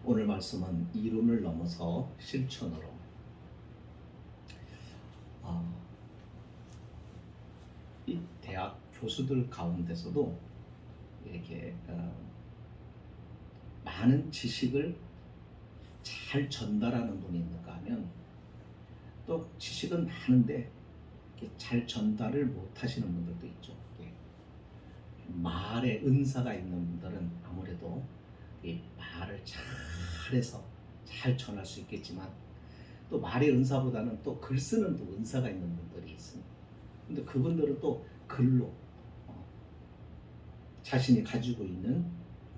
오늘 말씀은 이론을 넘어서 실천으로. 이 대학 교수들 가운데서도 이렇게 많은 지식을 잘 전달하는 분이 있는가 하면, 또 지식은 많은데 잘 전달을 못하시는 분들도 있죠. 말에 은사가 있는 분들은 아무래도 이 말을 잘해서 잘 전할 수 있겠지만, 또 말의 은사보다는 또 글 쓰는 또 은사가 있는 분들이 있습니다. 근데 그분들은 또 글로 자신이 가지고 있는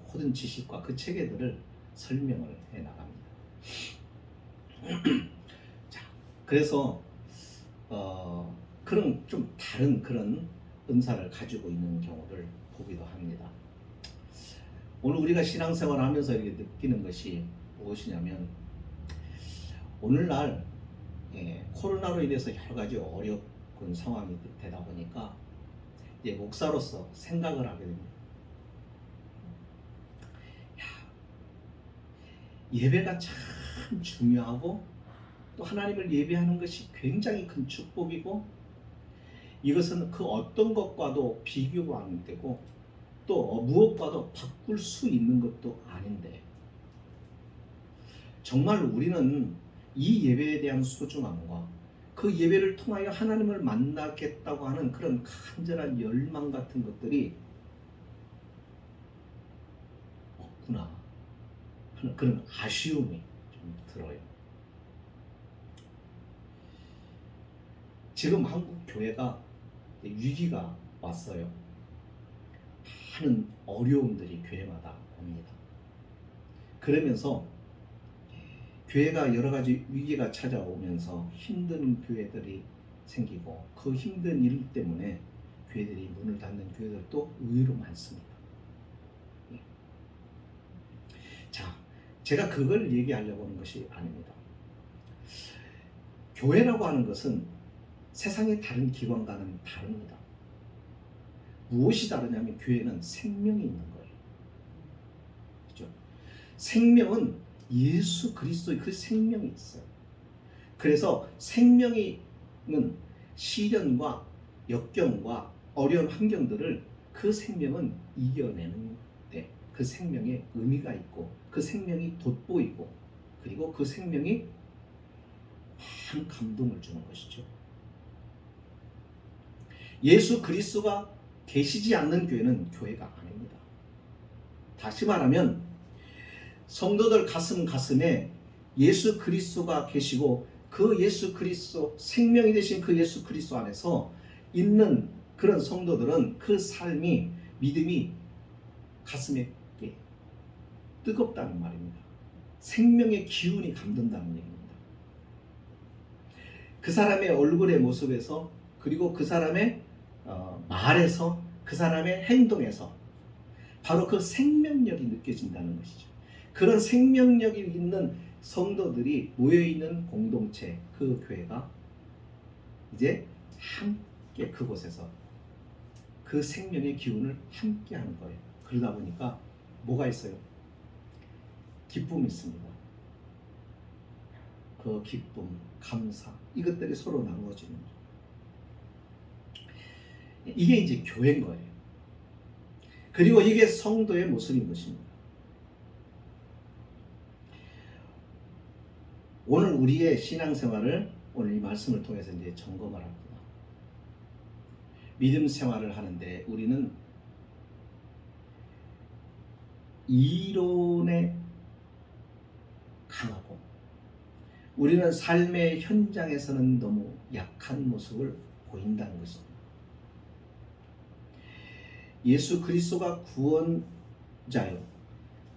모든 지식과 그 체계들을 설명을 해 나갑니다. 자, 그래서 그런 좀 다른 그런 은사를 가지고 있는 경우를 보기도 합니다. 오늘 우리가 신앙생활을 하면서 이렇게 느끼는 것이 무엇이냐면, 오늘날 코로나로 인해서 여러 가지 어려운 상황이 되다 보니까 목사로서 생각을 하게 됩니다. 예배가 참 중요하고, 또 하나님을 예배하는 것이 굉장히 큰 축복이고, 이것은 그 어떤 것과도 비교가 안 되고, 또 무엇과도 바꿀 수 있는 것도 아닌데, 정말 우리는 이 예배에 대한 소중함과 그 예배를 통하여 하나님을 만나겠다고 하는 그런 간절한 열망 같은 것들이 없구나 하는 그런 아쉬움이 좀 들어요. 지금 한국 교회가 위기가 왔어요. 많은 어려움들이 교회마다 옵니다. 그러면서 교회가 여러 가지 위기가 찾아오면서 힘든 교회들이 생기고, 그 힘든 일 때문에 교회들이 문을 닫는 교회들도 의외로 많습니다. 자, 제가 그걸 얘기하려고 하는 것이 아닙니다. 교회라고 하는 것은 세상의 다른 기관과는 다릅니다. 무엇이 다르냐면, 교회는 생명이 있는 거예요. 그렇죠? 생명은 예수 그리스도의 그 생명이 있어요. 그래서 생명이 있는 시련과 역경과 어려운 환경들을 그 생명은 이겨내는데, 그 생명에 의미가 있고, 그 생명이 돋보이고, 그리고 그 생명이 많은 감동을 주는 것이죠. 예수 그리스도가 계시지 않는 교회는 교회가 아닙니다. 다시 말하면, 성도들 가슴에 예수 그리스도가 계시고, 그 예수 그리스도, 생명이 되신 그 예수 그리스도 안에서 있는 그런 성도들은 그 삶이, 믿음이 가슴에 뜨겁다는 말입니다. 생명의 기운이 감돈다는 얘기입니다. 그 사람의 얼굴의 모습에서, 그리고 그 사람의 말에서, 그 사람의 행동에서 바로 그 생명력이 느껴진다는 것이죠. 그런 생명력이 있는 성도들이 모여있는 공동체, 그 교회가 이제 함께 그곳에서 그 생명의 기운을 함께 하는 거예요. 그러다 보니까 뭐가 있어요? 기쁨이 있습니다. 그 기쁨, 감사, 이것들이 서로 나누어지는 거예요. 이게 이제 교회인 거예요. 그리고 이게 성도의 모습인 것입니다. 오늘 우리의 신앙생활을, 오늘 이 말씀을 통해서 이제 점검을 합니다. 믿음 생활을 하는데 우리는 이론에 강하고, 우리는 삶의 현장에서는 너무 약한 모습을 보인다는 것입니다. 예수 그리스도가 구원자요,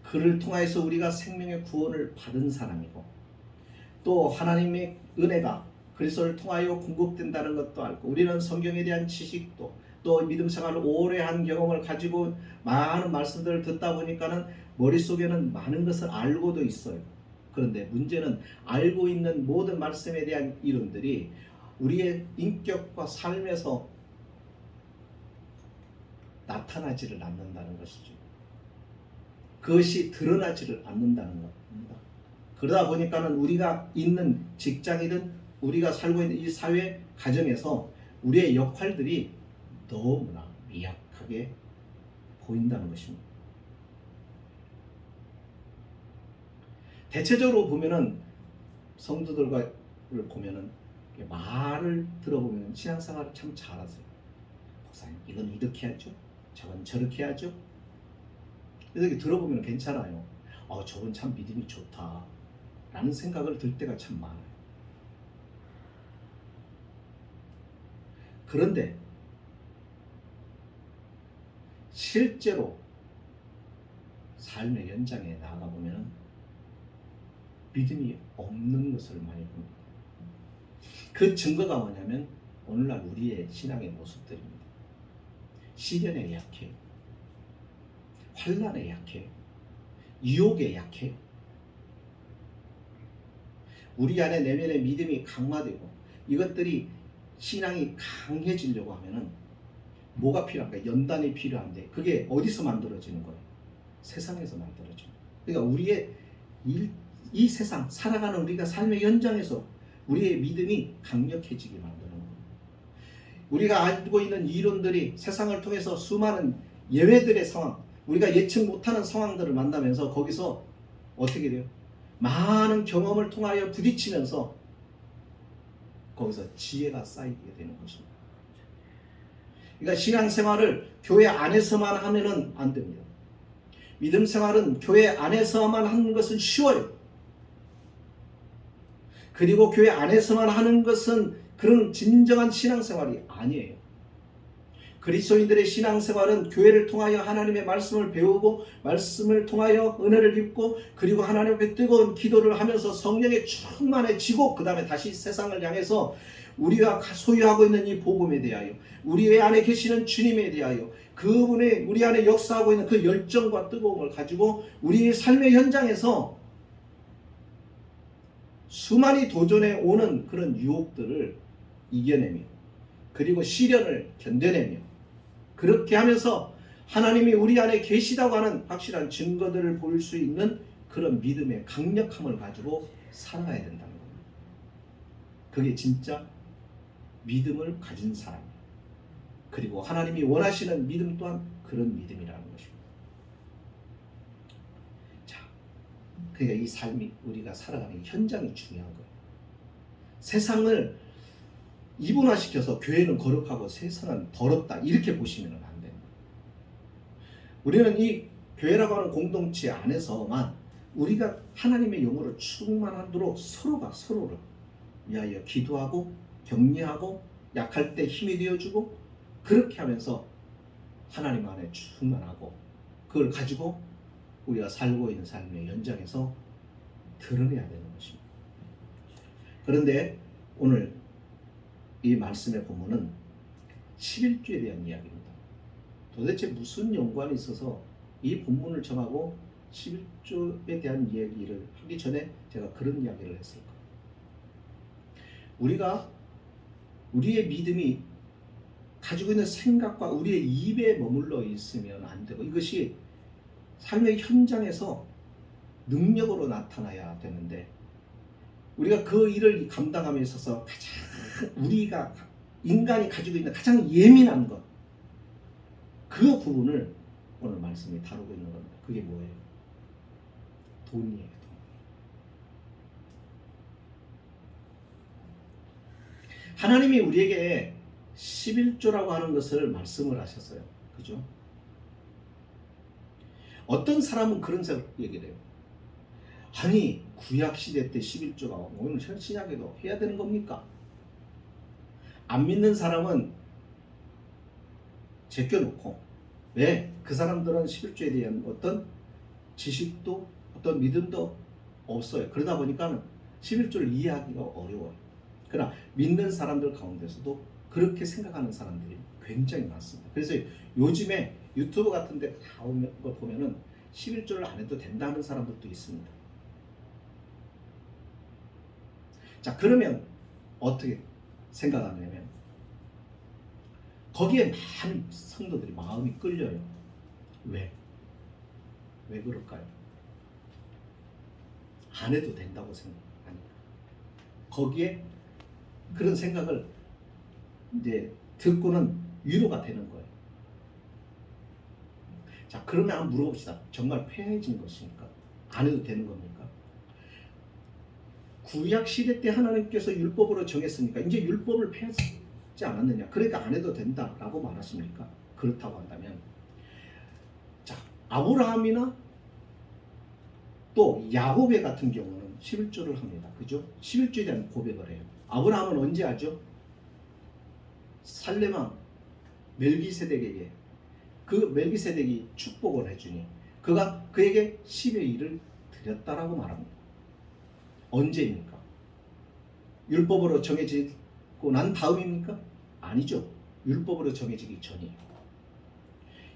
그를 통하여서 우리가 생명의 구원을 받은 사람이고, 또 하나님의 은혜가 그리스도를 통하여 공급된다는 것도 알고, 우리는 성경에 대한 지식도, 또 믿음 생활을 오래 한 경험을 가지고 많은 말씀들을 듣다 보니까는 머릿속에는 많은 것을 알고도 있어요. 그런데 문제는 알고 있는 모든 말씀에 대한 이론들이 우리의 인격과 삶에서 나타나지를 않는다는 것이죠. 그것이 드러나지를 않는다는 것. 그러다 보니까는 우리가 있는 직장이든 우리가 살고 있는 이 사회 가정에서 우리의 역할들이 너무나 미약하게 보인다는 것입니다. 대체적으로 보면은 성도들과를 보면은 말을 들어보면 신앙생활을 참 잘하세요. 목사님 이건 이렇게 하죠, 저건 저렇게 하죠. 이렇게 들어보면 괜찮아요. 저건 참 믿음이 좋다 라는 생각을 들 때가 참 많아요. 그런데 실제로 삶의 연장에 나아가보면 믿음이 없는 것을 많이 봅니다. 그 증거가 뭐냐면 오늘날 우리의 신앙의 모습들입니다. 시련에 약해요. 환난에 약해요. 유혹에 약해요. 우리 안에 내면의 믿음이 강화되고 이것들이 신앙이 강해지려고 하면은 뭐가 필요한가? 연단이 필요한데 그게 어디서 만들어지는 거예요? 세상에서 만들어져요. 그러니까 우리의 이 세상 살아가는 우리가 삶의 현장에서 우리의 믿음이 강력해지게 만드는 거예요. 우리가 알고 있는 이론들이 세상을 통해서 수많은 예외들의 상황, 우리가 예측 못하는 상황들을 만나면서 거기서 어떻게 돼요? 많은 경험을 통하여 부딪히면서 거기서 지혜가 쌓이게 되는 것입니다. 그러니까 신앙생활을 교회 안에서만 하면은 안 됩니다. 믿음 생활은 교회 안에서만 하는 것은 쉬워요. 그리고 교회 안에서만 하는 것은 그런 진정한 신앙생활이 아니에요. 그리스도인들의 신앙생활은 교회를 통하여 하나님의 말씀을 배우고 말씀을 통하여 은혜를 입고 그리고 하나님 앞에 뜨거운 기도를 하면서 성령에 충만해지고 그 다음에 다시 세상을 향해서 우리가 소유하고 있는 이 복음에 대하여 우리 안에 계시는 주님에 대하여 그분의 우리 안에 역사하고 있는 그 열정과 뜨거움을 가지고 우리의 삶의 현장에서 수많이 도전해 오는 그런 유혹들을 이겨내며 그리고 시련을 견뎌내며 그렇게 하면서 하나님이 우리 안에 계시다고 하는 확실한 증거들을 보일 수 있는 그런 믿음의 강력함을 가지고 살아가야 된다는 겁니다. 그게 진짜 믿음을 가진 사람, 그리고 하나님이 원하시는 믿음 또한 그런 믿음이라는 것입니다. 자, 그러니까 이 삶이 우리가 살아가는 현장이 중요한 거예요. 세상을 이분화시켜서 교회는 거룩하고 세상은 더럽다 이렇게 보시면 안 됩니다. 우리는 이 교회라고 하는 공동체 안에서만 우리가 하나님의 영으로 충만하도록 서로가 서로를 위하여 기도하고 격려하고 약할 때 힘이 되어주고 그렇게 하면서 하나님 안에 충만하고 그걸 가지고 우리가 살고 있는 삶의 연장에서 드러내야 되는 것입니다. 그런데 오늘 이 말씀의 본문은 11조에 대한 이야기입니다. 도대체 무슨 연관이 있어서 이 본문을 정하고 11조에 대한 이야기를 하기 전에 제가 그런 이야기를 했을까? 우리가 우리의 믿음이 가지고 있는 생각과 우리의 입에 머물러 있으면 안 되고 이것이 삶의 현장에서 능력으로 나타나야 되는데 우리가 그 일을 감당함에 있어서 가장 우리가 인간이 가지고 있는 가장 예민한 것, 그 부분을 오늘 말씀이 다루고 있는 겁니다. 그게 뭐예요? 돈이에요. 돈. 하나님이 우리에게 11조라고 하는 것을 말씀을 하셨어요. 그죠? 어떤 사람은 그런 얘기를 해요. 아니 구약시대 때 11조가 오늘 신약에도 해야 되는 겁니까? 안 믿는 사람은 제껴놓고 왜? 그 사람들은 11조에 대한 어떤 지식도 어떤 믿음도 없어요. 그러다 보니까 11조를 이해하기가 어려워요. 그러나 믿는 사람들 가운데서도 그렇게 생각하는 사람들이 굉장히 많습니다. 그래서 요즘에 유튜브 같은 데 나오는 거 보면은 11조를 안 해도 된다는 사람들도 있습니다. 자, 그러면 어떻게 생각하냐면 거기에 많은 성도들이 마음이 끌려요. 왜? 왜 그럴까요? 안 해도 된다고 생각합니다. 거기에 그런 생각을 이제 듣고는 위로가 되는 거예요. 자, 그러면 한번 물어봅시다. 정말 폐해진 것입니까? 안 해도 되는 겁니까? 구약 시대 때 하나님께서 율법으로 정했으니까 이제 율법을 폐하지 않았느냐? 그러니까 안 해도 된다라고 말하십니까? 그렇다고 한다면, 자, 아브라함이나 또 야곱의 같은 경우는 11조를 합니다. 그죠? 11조에 대한 고백을 해요. 아브라함은 언제 하죠? 살레망 멜기세덱에게, 그 멜기세덱이 축복을 해주니 그가 그에게 10의 1을 드렸다라고 말합니다. 언제입니까? 율법으로 정해지고 난 다음입니까? 아니죠. 율법으로 정해지기 전이에요.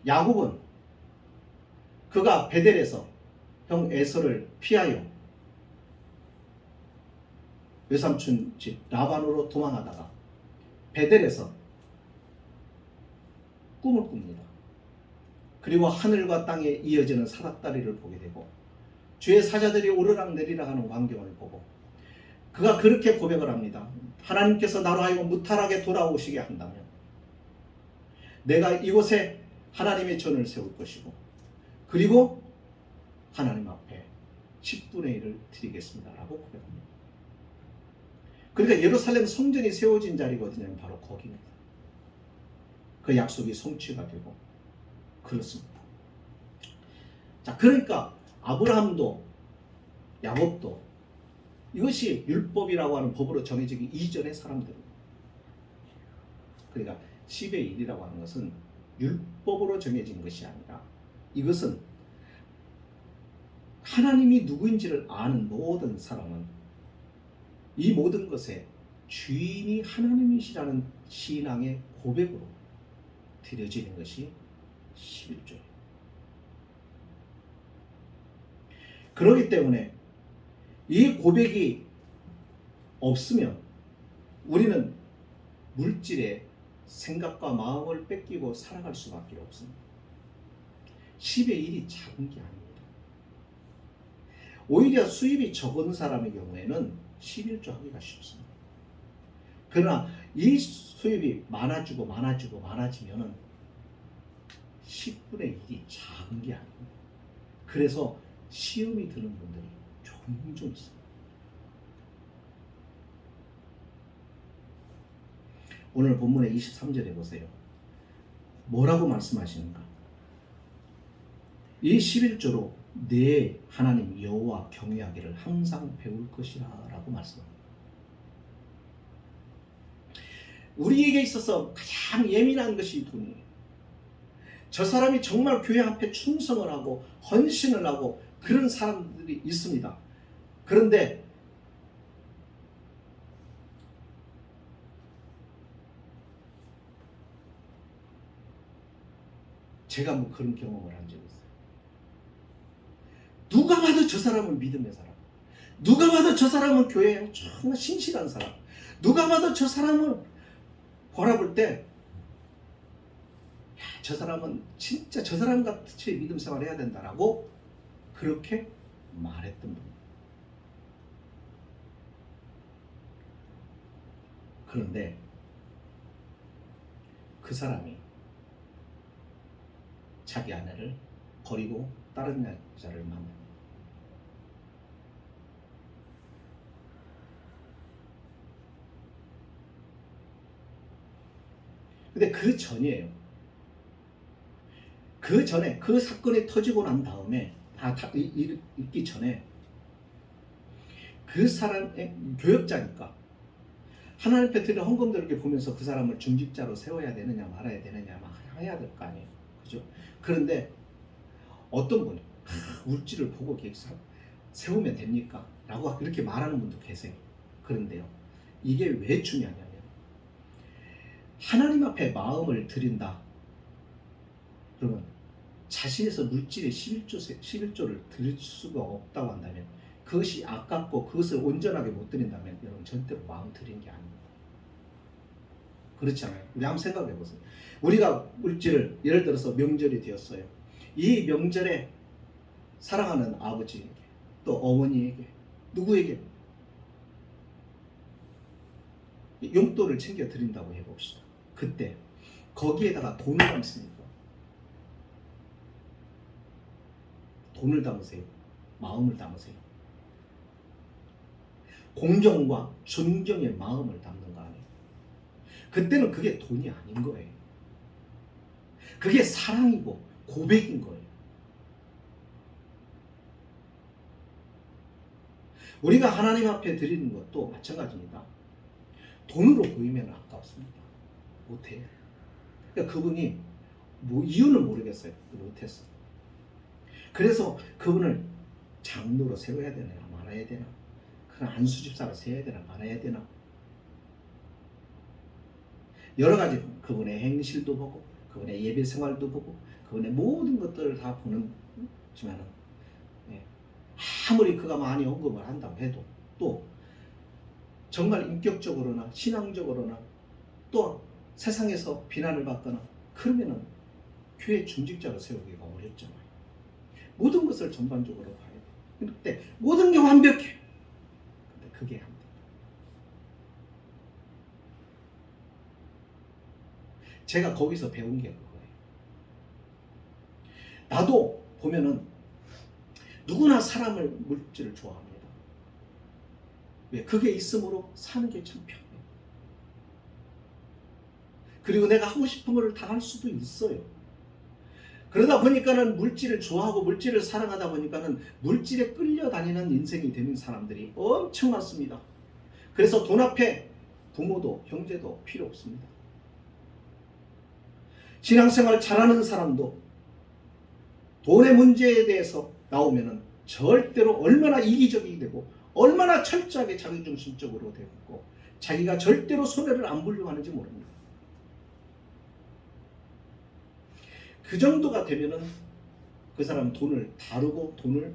야곱은 그가 베델에서 형 에서를 피하여 외삼촌 집 라반으로 도망하다가 베델에서 꿈을 꿉니다. 그리고 하늘과 땅에 이어지는 사닥다리를 보게 되고 주의 사자들이 오르락 내리락 하는 광경을 보고 그가 그렇게 고백을 합니다. 하나님께서 나로 하여금 무탈하게 돌아오시게 한다면 내가 이곳에 하나님의 전을 세울 것이고 그리고 하나님 앞에 10분의 1을 드리겠습니다 라고 고백합니다. 그러니까 예루살렘 성전이 세워진 자리가 어디냐면 바로 거기입니다. 그 약속이 성취가 되고 그렇습니다. 자, 그러니까 아브라함도 야곱도 이것이 율법이라고 하는 법으로 정해지기 이전의 사람들입니다. 그러니까 10의 1이라고 하는 것은 율법으로 정해진 것이 아니라 이것은 하나님이 누구인지를 아는 모든 사람은 이 모든 것의 주인이 하나님이시라는 신앙의 고백으로 드려지는 것이 11조예요. 그렇기 때문에 이 고백이 없으면 우리는 물질의 생각과 마음을 뺏기고 살아갈 수밖에 없습니다. 10의 1이 작은 게 아닙니다. 오히려 수입이 적은 사람의 경우에는 11조 하기가 쉽습니다. 그러나 이 수입이 많아지면은 10분의 1이 작은 게 아닙니다. 그래서 시험이 드는 분들이 종종 있습니다. 오늘 본문의 23절에 보세요. 뭐라고 말씀하시는가? 이 11조로 내 하나님 여호와 경외하기를 항상 배울 것이라 라고 말씀합니다. 우리에게 있어서 가장 예민한 것이 돈이에요. 저 사람이 정말 교회 앞에 충성을 하고 헌신을 하고 그런 사람들이 있습니다. 그런데 제가 뭐 그런 경험을 한 적이 있어요. 누가 봐도 저 사람은 믿음의 사람, 누가 봐도 저 사람은 교회에 정말 신실한 사람, 누가 봐도 저 사람을 바라볼 때 저 사람은 진짜 저 사람 같이 믿음 생활을 해야 된다라고 그렇게 말했던 분입니다. 그런데 그 사람이 자기 아내를 버리고 다른 여자를 만납니다. 근데 그 전이에요. 그 전에 그 사건이 터지고 난 다음에 있기 전에 그 사람의 교역자니까 하나님 앞에 드리는 헌금들을 이렇게 보면서 그 사람을 중직자로 세워야 되느냐 말아야 되느냐 막 해야 될 거 아니에요. 그죠? 그런데 어떤 분이 물질을 보고 세우면 됩니까? 라고 그렇게 말하는 분도 계세요. 그런데요, 이게 왜 중요하냐면 하나님 앞에 마음을 드린다. 그러면 자신에서 물질의 11조를 드릴 수가 없다고 한다면 그것이 아깝고 그것을 온전하게 못 드린다면 여러분 절대로 마음 드린 게 아닙니다. 그렇지 않아요? 우리 한번 생각해 보세요. 우리가 물질을 예를 들어서 명절이 되었어요. 이 명절에 사랑하는 아버지에게 또 어머니에게 누구에게? 용돈을 챙겨 드린다고 해봅시다. 그때 거기에다가 돈을 담습니까? 돈을 담으세요? 마음을 담으세요? 공경과 존경의 마음을 담는 거 아니에요? 그때는 그게 돈이 아닌 거예요. 그게 사랑이고 고백인 거예요. 우리가 하나님 앞에 드리는 것도 마찬가지입니다. 돈으로 보이면 아깝습니다. 못해요. 그러니까 그분이 이유는 모르겠어요. 못했어. 그래서 그분을 장로로 세워야 되나 말아야 되나, 그런 안수집사로 세워야 되나 말아야 되나, 여러 가지 그분의 행실도 보고 그분의 예배 생활도 보고 그분의 모든 것들을 다 보는 지만은, 아무리 그가 많이 언급을 한다고 해도 또 정말 인격적으로나 신앙적으로나 또 세상에서 비난을 받거나 그러면은 교회 중직자로 세우기가 어렵잖아요. 모든 것을 전반적으로 봐야 돼. 근데 모든 게 완벽해. 근데 그게 안 돼. 제가 거기서 배운 게 그거예요. 나도 보면은 누구나 사람을, 물질을 좋아합니다. 왜? 그게 있으므로 사는 게 참 편해요. 그리고 내가 하고 싶은 걸 다 할 수도 있어요. 그러다 보니까는 물질을 좋아하고 물질을 사랑하다 보니까는 물질에 끌려다니는 인생이 되는 사람들이 엄청 많습니다. 그래서 돈 앞에 부모도 형제도 필요 없습니다. 신앙생활 잘하는 사람도 돈의 문제에 대해서 나오면은 절대로 얼마나 이기적이 되고 얼마나 철저하게 자기중심적으로 되고 자기가 절대로 손해를 안 보려고 하는지 모릅니다. 그 정도가 되면은 그 사람 돈을 다루고 돈을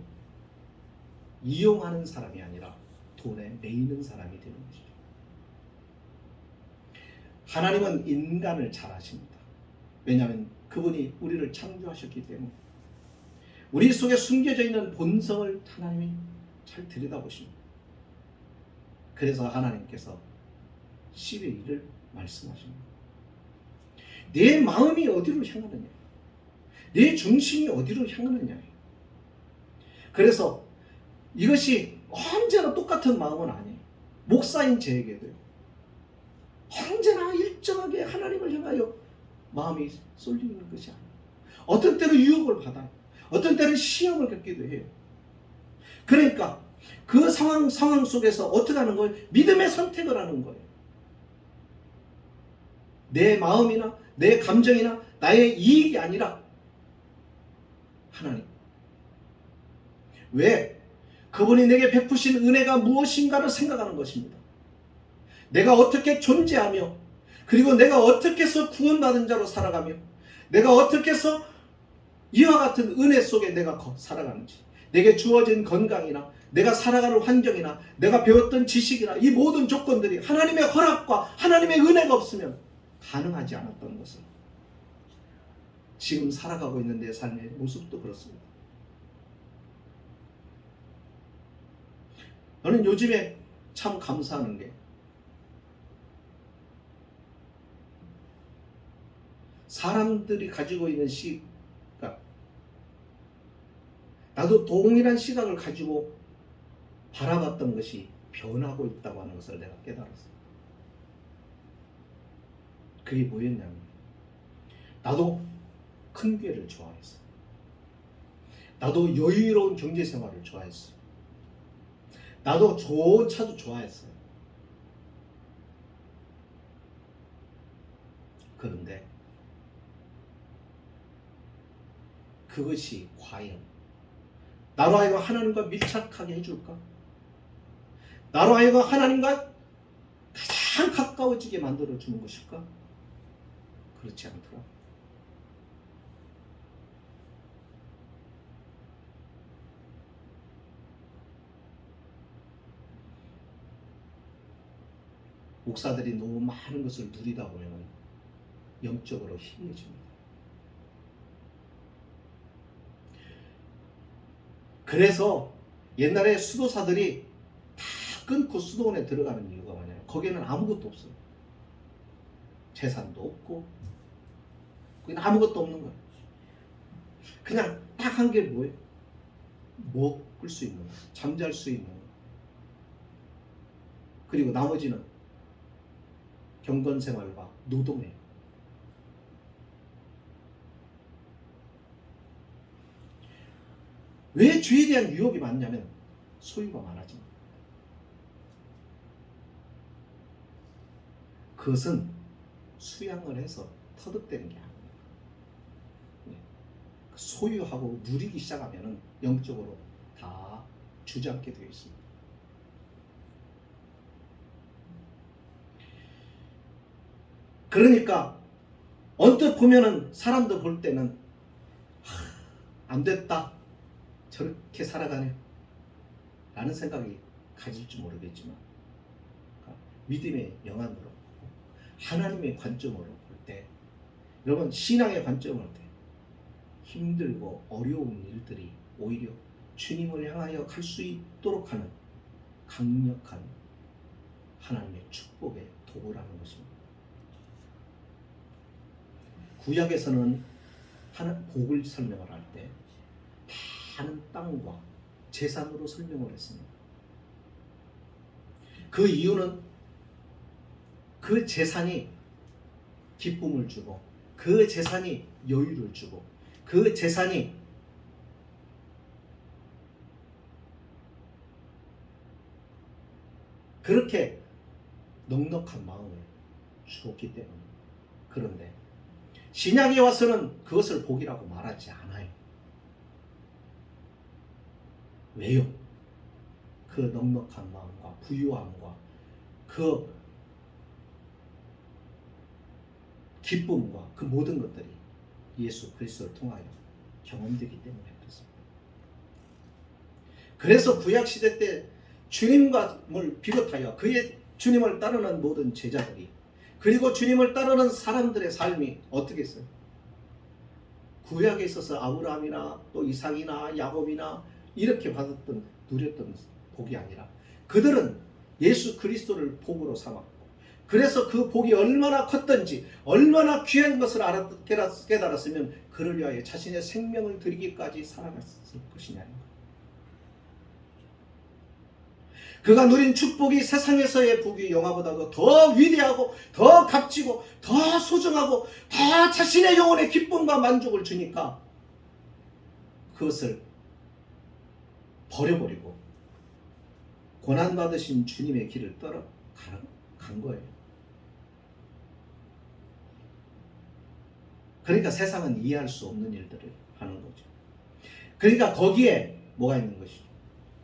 이용하는 사람이 아니라 돈에 매이는 사람이 되는 것이죠. 하나님은 인간을 잘 아십니다. 왜냐하면 그분이 우리를 창조하셨기 때문에 우리 속에 숨겨져 있는 본성을 하나님이 잘 들여다보십니다. 그래서 하나님께서 10의 1을 말씀하십니다. 내 마음이 어디로 향하느냐, 내 중심이 어디로 향하느냐. 그래서 이것이 언제나 똑같은 마음은 아니에요. 목사인 저에게도요. 언제나 일정하게 하나님을 향하여 마음이 쏠리는 것이 아니에요. 어떤 때는 유혹을 받아요. 어떤 때는 시험을 겪기도 해요. 그러니까 그 상황 속에서 어떻게 하는 거예요? 믿음의 선택을 하는 거예요. 내 마음이나 내 감정이나 나의 이익이 아니라 하나님. 왜? 그분이 내게 베푸신 은혜가 무엇인가를 생각하는 것입니다. 내가 어떻게 존재하며 그리고 내가 어떻게 해서 구원받은 자로 살아가며 내가 어떻게 해서 이와 같은 은혜 속에 내가 살아가는지, 내게 주어진 건강이나 내가 살아가는 환경이나 내가 배웠던 지식이나 이 모든 조건들이 하나님의 허락과 하나님의 은혜가 없으면 가능하지 않았던 것을 지금 살아가고 있는 내 삶의 모습도 그렇습니다. 저는 요즘에 참 감사하는 게 사람들이 가지고 있는 시각, 나도 동일한 시각을 가지고 바라봤던 것이 변하고 있다고 하는 것을 내가 깨달았어요. 그게 뭐였냐면 나도 큰 교회를 좋아했어요. 나도 여유로운 경제생활을 좋아했어요. 나도 좋은 차도 좋아했어요. 그런데 그것이 과연 나로 하여금 하나님과 밀착하게 해줄까? 나로 하여금 하나님과 가장 가까워지게 만들어주는 것일까? 그렇지 않더라. 목사들이 너무 많은 것을 누리다 보면 영적으로 힘해집니다. 그래서 옛날에 수도사들이 끊고 수도원에 들어가는 이유가 뭐냐면 거기에는 아무것도 없어요. 재산도 없고 거기는 아무것도 없는 거예요. 그냥 딱 한 게 뭐예요? 먹을 수 있는 거, 잠잘 수 있는 거. 그리고 나머지는 경건생활과 노동이에요. 왜 죄에 대한 유혹이 많냐면 소유가 많아집니다. 그것은 수양을 해서 터득되는 게 아닙니다. 소유하고 누리기 시작하면 영적으로 다 주저앉게 되어 있습니다. 그러니까 언뜻 보면은 사람도 볼 때는 안 됐다, 저렇게 살아가네 라는 생각이 가질지 모르겠지만 믿음의 영안으로 하나님의 관점으로 볼 때, 여러분 신앙의 관점으로 볼 때 힘들고 어려운 일들이 오히려 주님을 향하여 갈 수 있도록 하는 강력한 하나님의 축복의 도구라는 것입니다. 구약에서는 복을 설명을 할 때 많은 땅과 재산으로 설명을 했습니다. 그 이유는 그 재산이 기쁨을 주고, 그 재산이 여유를 주고, 그 재산이 그렇게 넉넉한 마음을 주었기 때문에. 그런데 신약에 와서는 그것을 복이라고 말하지 않아요. 왜요? 그 넉넉한 마음과 부유함과 그 기쁨과 그 모든 것들이 예수 그리스도를 통하여 경험되기 때문에 그렇습니다. 그래서 구약시대 때 주님을 비롯하여 그의 주님을 따르는 모든 제자들이, 그리고 주님을 따르는 사람들의 삶이 어떻게 했어요? 구약에 있어서 아브라함이나 또 이삭이나 야곱이나 이렇게 받았던, 누렸던 복이 아니라 그들은 예수 그리스도를 복으로 삼았고, 그래서 그 복이 얼마나 컸던지, 얼마나 귀한 것을 깨달았으면 그를 위하여 자신의 생명을 드리기까지 살아갔을 것이냐는 거예요. 그가 누린 축복이 세상에서의 복이 영화보다도 더 위대하고 더 값지고 더 소중하고 더 자신의 영혼의 기쁨과 만족을 주니까 그것을 버려버리고 고난받으신 주님의 길을 따라 간 거예요. 그러니까 세상은 이해할 수 없는 일들을 하는 거죠. 그러니까 거기에 뭐가 있는 것이죠?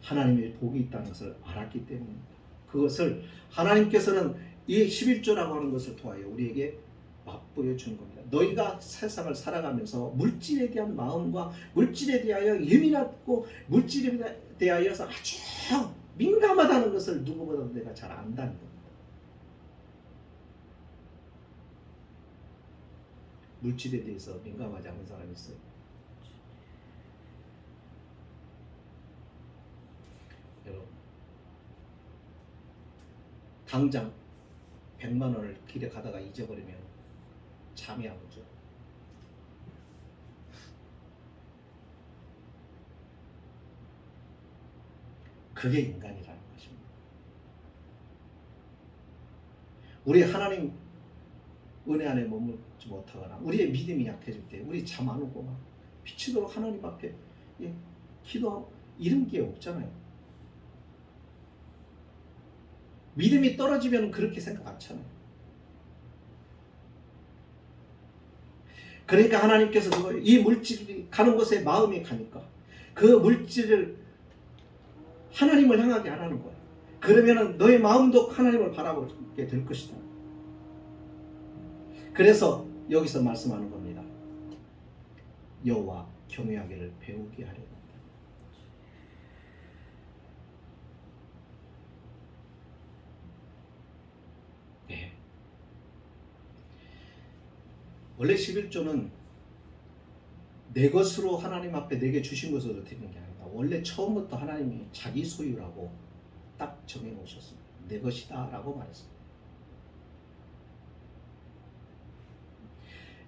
하나님의 복이 있다는 것을 알았기 때문입니다. 그것을 하나님께서는 이 11조라고 하는 것을 통하여 우리에게 맛보여 주는 겁니다. 너희가 세상을 살아가면서 물질에 대한 마음과 물질에 대하여 예민하고 물질에 대하여서 아주 민감하다는 것을 누구보다도 내가 잘 안다는 겁니다. 물질에 대해서 민감하지 않은 사람이 있어요? 여러분, 당장 100만 원을 길에 가다가 잊어버리면 잠이 안 오죠. 그게 인간이라는 것입니다. 우리 하나님 은혜 안에 머물지 못하거나 우리의 믿음이 약해질 때 우리 잠 안 오고 막 미치도록 하나님 앞에 기도하고 이런 게 없잖아요. 믿음이 떨어지면 그렇게 생각 안 차요. 그러니까 하나님께서 이 물질이 가는 곳에 마음이 가니까 그 물질을 하나님을 향하게 하라는 거예요. 그러면 너의 마음도 하나님을 바라보게 될 것이다. 그래서 여기서 말씀하는 겁니다. 여호와 경외하기를 배우게 하려고 합니다. 네. 원래 11조는 내 것으로 하나님 앞에 내게 주신 것으로 드리는 게 아니다. 원래 처음부터 하나님이 자기 소유라고 딱 정해 놓으셨습니다. 내 것이다 라고 말했습니다.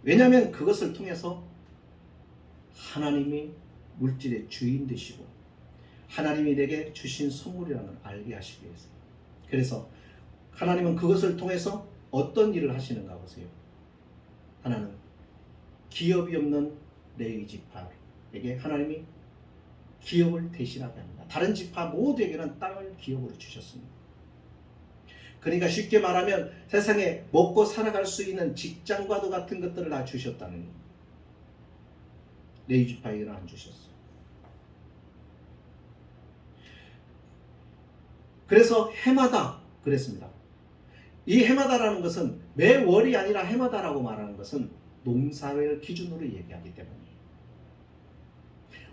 왜냐하면 그것을 통해서 하나님이 물질의 주인 되시고 하나님이 내게 주신 선물이라는 걸 알게 하시기 위해서. 그래서 하나님은 그것을 통해서 어떤 일을 하시는가 보세요. 하나는 기업이 없는 레위 지파에게 하나님이 기업을 대신하게 합니다. 다른 지파 모두에게는 땅을 기업으로 주셨습니다. 그러니까 쉽게 말하면 세상에 먹고 살아갈 수 있는 직장과도 같은 것들을 다 주셨다는 거예요. 레위 지파에게는 안 주셨어요. 그래서 해마다 그랬습니다. 이 해마다라는 것은 매월이 아니라 해마다라고 말하는 것은 농사를 기준으로 얘기하기 때문이에요.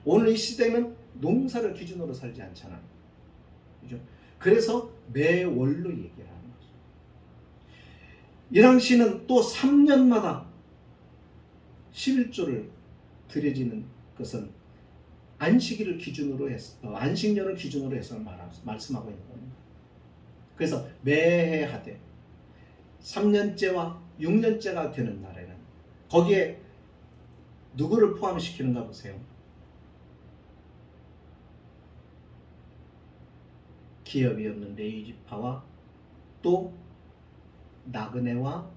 오늘 이 시대는 농사를 기준으로 살지 않잖아요. 그죠? 그래서 매월로 얘기를 하는 거죠. 이 당시는 또 3년마다 11조를 드려지는 것은 안식일을 기준으로 해서 안식년을 기준으로 해서 말씀하고 있는 겁니다. 그래서 매해 하되 3년째와 6년째가 되는 날에는 거기에 누구를 포함시키는가 보세요. 기업이 없는 레위 지파와 또 나그네와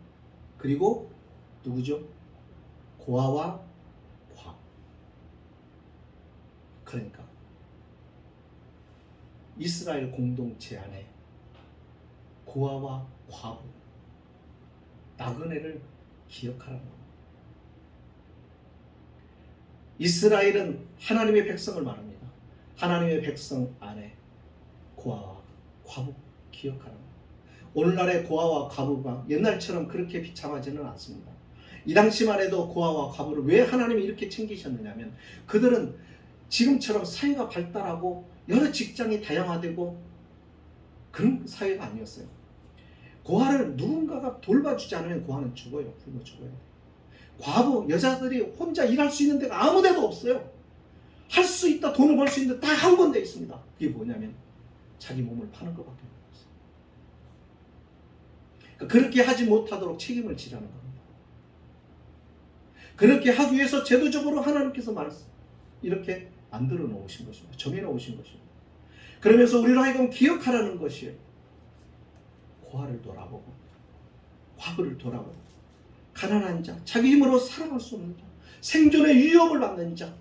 그리고 누구죠? 고아와 과. 그러니까 이스라엘 공동체 안에 고아와 과부, 나그네를 기억하라는 겁니다. 이스라엘은 하나님의 백성을 말합니다. 하나님의 백성 안에 고아와 과부 기억하라는 겁니다. 오늘날의 고아와 과부가 옛날처럼 그렇게 비참하지는 않습니다. 이 당시만 해도 고아와 과부를 왜 하나님이 이렇게 챙기셨느냐면 그들은 지금처럼 사회가 발달하고 여러 직장이 다양화되고 그런 사회가 아니었어요. 고아를 누군가가 돌봐주지 않으면 고아는 죽어요. 굶어 죽어요. 과부, 여자들이 혼자 일할 수 있는 데가 아무 데도 없어요. 할 수 있다, 돈을 벌 수 있는데 딱 한 군데 있습니다. 그게 뭐냐면 자기 몸을 파는 것밖에 없어요. 그러니까 그렇게 하지 못하도록 책임을 지라는 겁니다. 그렇게 하기 위해서 제도적으로 하나님께서 이렇게 만들어 놓으신 것입니다. 정해 놓으신 것입니다. 그러면서 우리로 하여금 기억하라는 것이에요. 고아를 돌아보고 과부를 돌아보고 가난한 자, 자기 힘으로 살아갈 수 없는 자, 생존의 위협을 받는 자,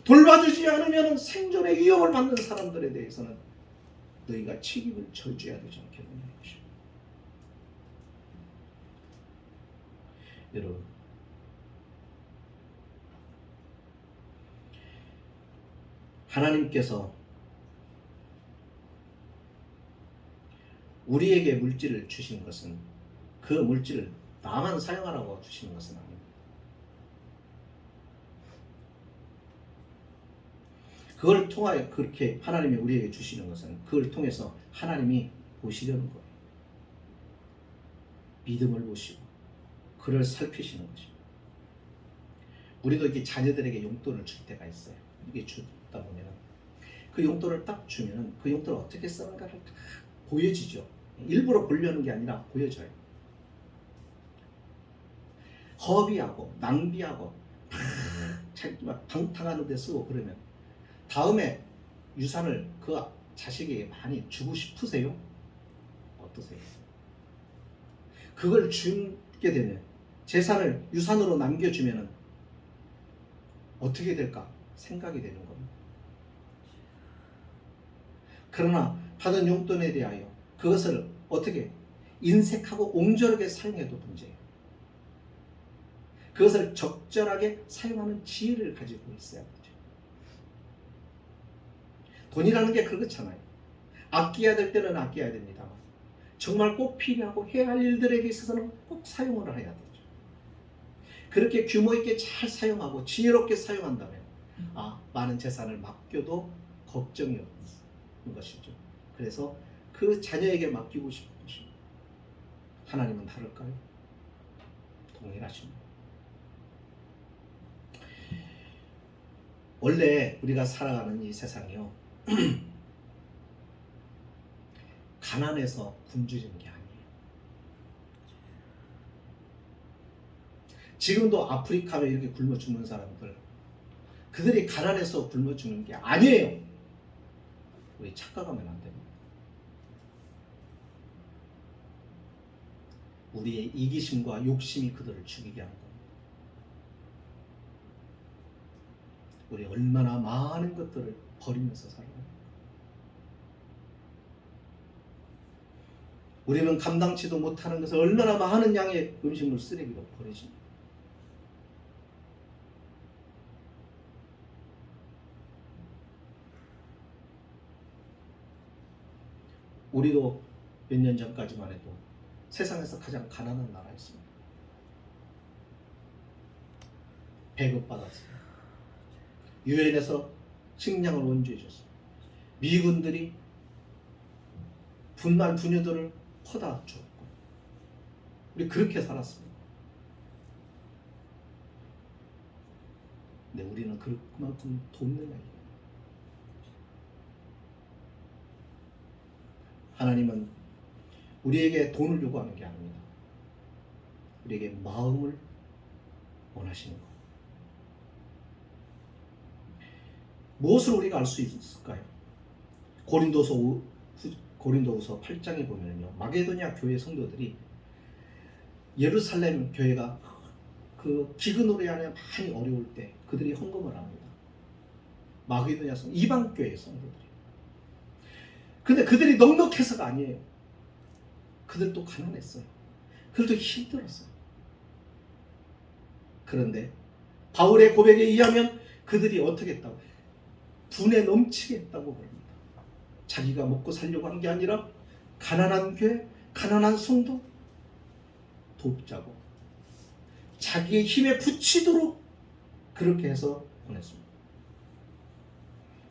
돌봐주지 않으면 생존의 위협을 받는 사람들에 대해서는 너희가 책임을 져줘야 되지 않겠느냐 것입니다. 여러분, 하나님께서 우리에게 물질을 주신 것은 그 물질을 나만 사용하라고 주시는 것은 아닙니다. 그걸 통하여 그렇게 하나님이 우리에게 주시는 것은 그걸 통해서 하나님이 보시려는 거예요. 믿음을 보시고 그를 살피시는 것입니다. 우리도 이렇게 자녀들에게 용돈을 줄 때가 있어요. 이게 주다 보면 그 용돈을 딱 주면 그 용돈을 어떻게 쓰는가를 딱 보여지죠. 일부러 보려는 게 아니라 보여져요. 허비하고 낭비하고 막 방탕하는 데 쓰고 그러면 다음에 유산을 그 자식에게 많이 주고 싶으세요? 어떠세요? 그걸 주게 되면 재산을 유산으로 남겨주면 어떻게 될까 생각이 되는 겁니다. 그러나 받은 용돈에 대하여 그것을 어떻게 인색하고 옹졸하게 사용해도 문제예요. 그것을 적절하게 사용하는 지혜를 가지고 있어야 하죠. 돈이라는 게 그렇잖아요. 아껴야 될 때는 아껴야 됩니다. 정말 꼭 필요하고 해야 할 일들에게 있어서는 꼭 사용을 해야 되죠. 그렇게 규모 있게 잘 사용하고 지혜롭게 사용한다면 많은 재산을 맡겨도 걱정이 없는 것이죠. 그래서 그 자녀에게 맡기고 싶은 것입니다. 하나님은 다를까요? 동일하십니다. 원래 우리가 살아가는 이 세상이요. 가난해서 굶주리는 게 아니에요. 지금도 아프리카에 이렇게 굶어 죽는 사람들, 그들이 가난해서 굶어 죽는 게 아니에요. 우리 착각하면 안 됩니다. 우리의 이기심과 욕심이 그들을 죽이게 하는 겁니다. 우리 얼마나 많은 것들을 버리면서 살아요. 우리는 감당치도 못하는 것을 얼마나 많은 양의 음식물 쓰레기로 버리십니다. 우리도 몇 년 전까지만 해도 세상에서 가장 가난한 나라였습니다. 배급받았어요. 유엔에서 식량을 원조해 줬어요. 미군들이 분말 분유들을 퍼다 줬고, 우리 그렇게 살았습니다. 근데 우리는 그만큼 돕느냐 이거예요. 하나님은 우리에게 돈을 요구하는 게 아닙니다. 우리에게 마음을 원하시는 것. 무엇을 우리가 알 수 있을까요? 고린도후서 8장에 보면요, 마게도냐 교회 성도들이 예루살렘 교회가 그 기근으로 인해 많이 어려울 때 그들이 헌금을 합니다. 마게도냐 이방 교회 성도들이. 근데 그들이 넉넉해서가 아니에요. 그들도 가난했어요. 그들도 힘들었어요. 그런데 바울의 고백에 의하면 그들이 어떻게 했다고? 분에 넘치게 했다고 그럽니다. 자기가 먹고 살려고 한 게 아니라 가난한 교회, 가난한 성도 돕자고 자기의 힘에 부치도록 그렇게 해서 보냈습니다.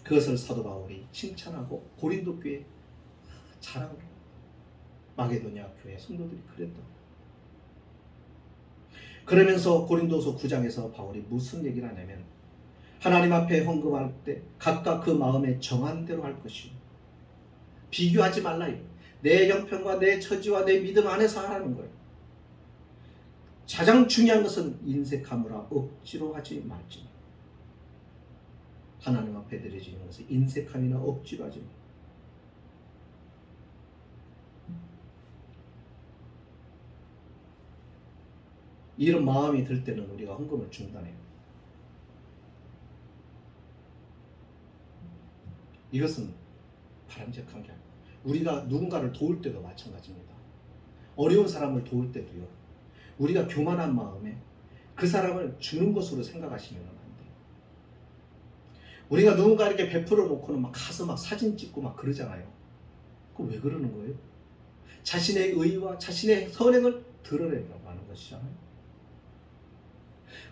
그것을 사도 바울이 칭찬하고 고린도 교회 자랑을 합니다. 마게도냐 교회 성도들이 그랬다고. 그러면서 고린도서 9장에서 바울이 무슨 얘기를 하냐면, 하나님 앞에 헌금할 때 각각 그 마음에 정한 대로 할 것이요, 비교하지 말라요. 내 형편과 내 처지와 내 믿음 안에서 하라는 거예요. 가장 중요한 것은 인색함으로 억지로 하지 말지. 하나님 앞에 드려지는 것은 인색함이나 억지로 하지 말지. 이런 마음이 들 때는 우리가 헌금을 중단해요. 이것은 바람직한 게 아니에요. 우리가 누군가를 도울 때도 마찬가지입니다. 어려운 사람을 도울 때도요, 우리가 교만한 마음에 그 사람을 주는 것으로 생각하시면 안 돼요. 우리가 누군가 이렇게 베풀어 놓고는 막 가서 막 사진 찍고 막 그러잖아요. 그거 왜 그러는 거예요? 자신의 의와 자신의 선행을 드러내려고 하는 것이잖아요.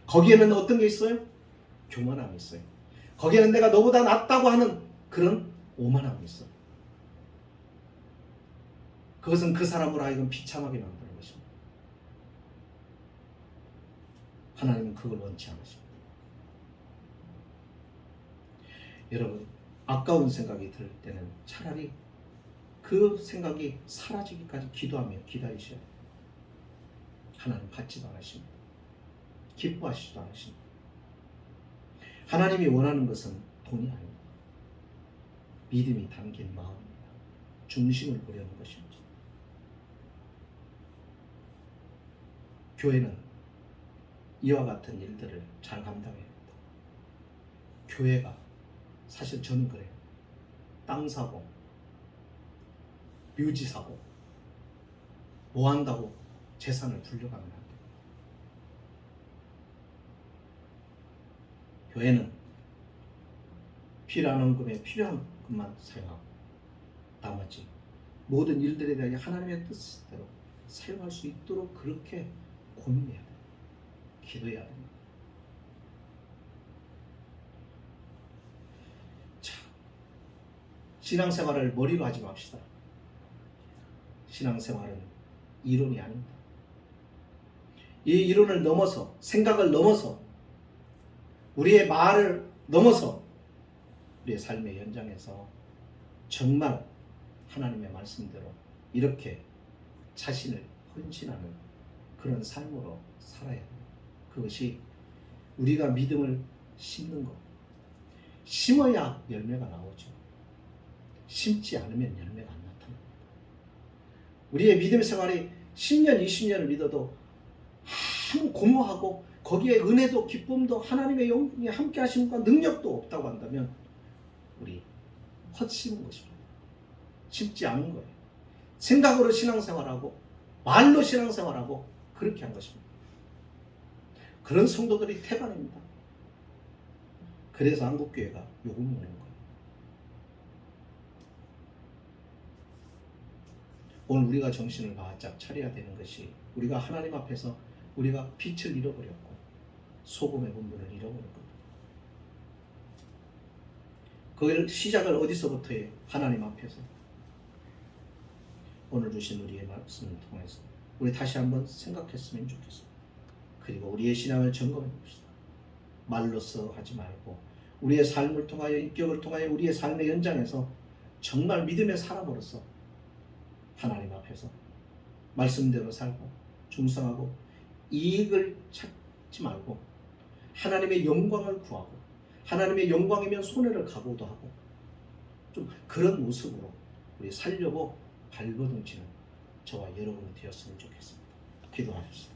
거기에는 어떤 게 있어요? 교만함이 있어요. 거기에는 내가 너보다 낫다고 하는 그런 오만함이 있어요. 그것은 그 사람으로 하여금 비참하게 만드는 것입니다. 하나님은 그걸 원치 않으십니다. 여러분, 아까운 생각이 들 때는 차라리 그 생각이 사라지기까지 기도하며 기다리셔야 돼요. 하나님 받지도 않으십니다. 기뻐하시지도 않으십니다. 하나님이 원하는 것은 돈이 아닙니다. 믿음이 담긴 마음입니다. 중심을 보려는 것입니다. 교회는 이와 같은 일들을 잘 감당해야 합니다. 교회가, 사실 저는 그래요. 땅 사고, 묘지 사고, 뭐 한다고 재산을 불려가면 안 돼요. 교회는 필요한 헌금에 필요한 것만 사용하고, 나머지 모든 일들에 대해 하나님의 뜻대로 사용할 수 있도록 그렇게 고민해야 돼요. 기도해야 됩니다. 자, 신앙생활을 머리로 하지 맙시다. 신앙생활은 이론이 아닙니다. 이 이론을 넘어서, 생각을 넘어서, 우리의 말을 넘어서 우리의 삶의 현장에서 정말 하나님의 말씀대로 이렇게 자신을 헌신하는 그런 삶으로 살아야 합니다. 그것이 우리가 믿음을 심는 것. 심어야 열매가 나오죠. 심지 않으면 열매가 안 나타납니다. 우리의 믿음 생활이 10년, 20년을 믿어도 아무 고무하고 거기에 은혜도 기쁨도 하나님의 영이 함께 하심과 능력도 없다고 한다면 우리 헛심은 것입니다. 심지 않은 거예요. 생각으로 신앙생활하고 말로 신앙생활하고 그렇게 한 것입니다. 그런 성도들이 태반입니다. 그래서 한국교회가 욕을 먹는 거예요. 오늘 우리가 정신을 바짝 차려야 되는 것이 우리가 하나님 앞에서 우리가 빛을 잃어버렸고 소금의 본분을 잃어버린 겁니다. 그걸 시작을 어디서부터 해요? 하나님 앞에서. 오늘 주신 우리의 말씀을 통해서 우리 다시 한번 생각했으면 좋겠습니다. 그리고 우리의 신앙을 점검해 봅시다. 말로써 하지 말고 우리의 삶을 통하여 인격을 통하여 우리의 삶의 현장에서 정말 믿음의 사람으로서 하나님 앞에서 말씀대로 살고 충성하고 이익을 찾지 말고 하나님의 영광을 구하고 하나님의 영광이면 손해를 각오도 하고 좀 그런 모습으로 우리 살려고 발버둥치는 저와 여러분이 되었으면 좋겠습니다. 기도하십시다.